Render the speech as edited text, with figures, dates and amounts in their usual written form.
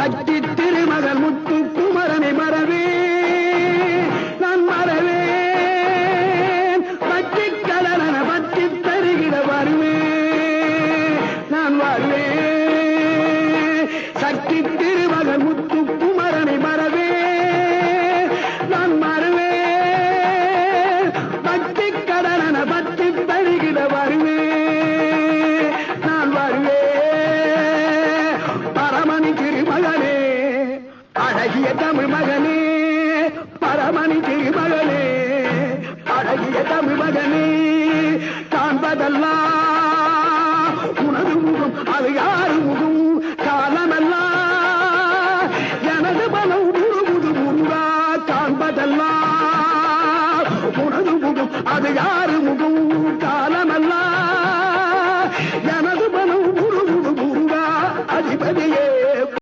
சக்தி திருமகள் முத்து குமரனை மறவே நான் மறவேன் பட்டி கடலன பட்டி தருகிற வருவேன் நான் வருவேன் சக்தி திருமகள் முத்து குமரனை மறவே நான் மறவேன் பட்டி கடலன பட்டி தருகிற வருவேன் நான் வருவேன் பரமணி திருமகனே அழகிய தமிழ் மகனே பரமணி திருமகனே அழகிய தமிழ் மகனே காண்பதெல்லாம் உனது முகம் அது யாரு முகம் காலமெல்லாம் எனது பலம் முழுமுது முருகா காண்பதெல்லாம் உனது முகம் அது யாரு முகம்